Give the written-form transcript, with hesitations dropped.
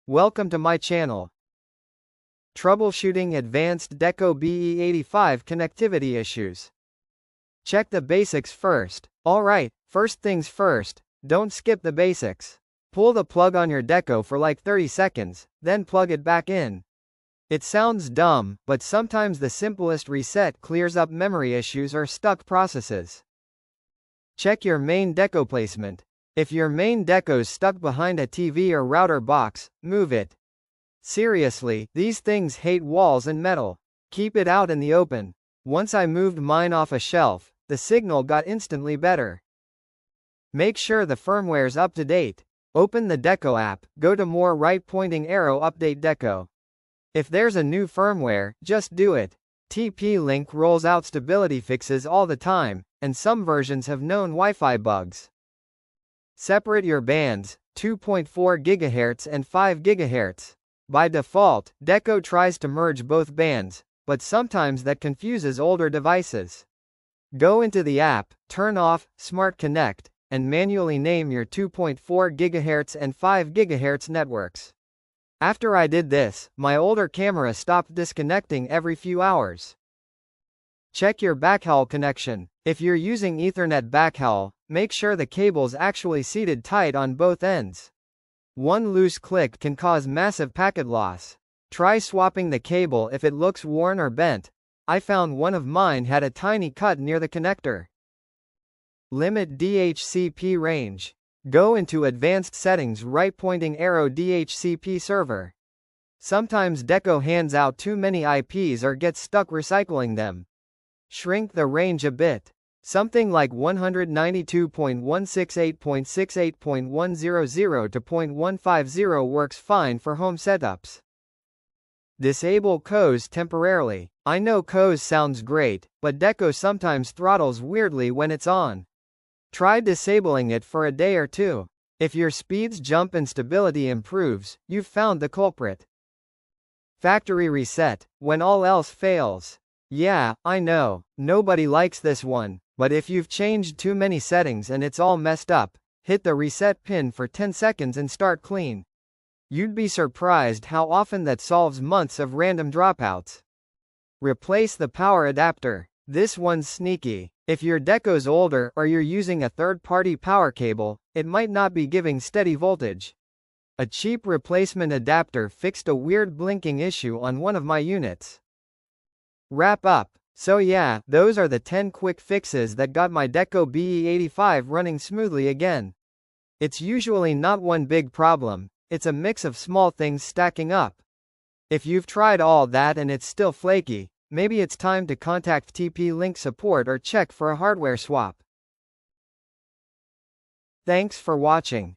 Welcome to my channel. Troubleshooting advanced Deco BE85 connectivity issues. Check the basics first. Alright, first things first, don't skip the basics. Pull the plug on your Deco for like 30 seconds, then plug it back in. It sounds dumb, but sometimes the simplest reset clears up memory issues or stuck processes. Check your main Deco placement. If your main Deco's stuck behind a TV or router box, move it. Seriously, these things hate walls and metal. Keep it out in the open. Once I moved mine off a shelf, the signal got instantly better. Make sure the firmware's up to date. Open the Deco app, go to More, right pointing arrow, Update Deco. If there's a new firmware, just do it. TP-Link rolls out stability fixes all the time, and some versions have known Wi-Fi bugs. Separate your bands, 2.4 GHz and 5 GHz. By default, Deco tries to merge both bands, but sometimes that confuses older devices. Go into the app, turn off Smart Connect, and manually name your 2.4 GHz and 5 GHz networks. After I did this, my older camera stopped disconnecting every few hours. Check your backhaul connection. If you're using Ethernet backhaul, make sure the cable's actually seated tight on both ends. One loose click can cause massive packet loss. Try swapping the cable if it looks worn or bent. I found one of mine had a tiny cut near the connector. Limit DHCP range. Go into Advanced Settings, right pointing arrow, DHCP server. Sometimes Deco hands out too many IPs or gets stuck recycling them. Shrink the range a bit. Something like 192.168.68.100 to 0.150 works fine for home setups. Disable COS temporarily. I know COS sounds great, but Deco sometimes throttles weirdly when it's on. Try disabling it for a day or two. If your speeds jump and stability improves, you've found the culprit. Factory reset, when all else fails. Yeah, I know, nobody likes this one, but if you've changed too many settings and it's all messed up, hit the reset pin for 10 seconds and start clean. You'd be surprised how often that solves months of random dropouts. Replace the power adapter. This one's sneaky. If your Deco's older or you're using a third-party power cable, it might not be giving steady voltage. A cheap replacement adapter fixed a weird blinking issue on one of my units. Wrap up. So yeah, those are the 10 quick fixes that got my Deco BE85 running smoothly again. It's usually not one big problem, it's a mix of small things stacking up. If you've tried all that and it's still flaky, maybe it's time to contact TP-Link support or check for a hardware swap. Thanks for watching.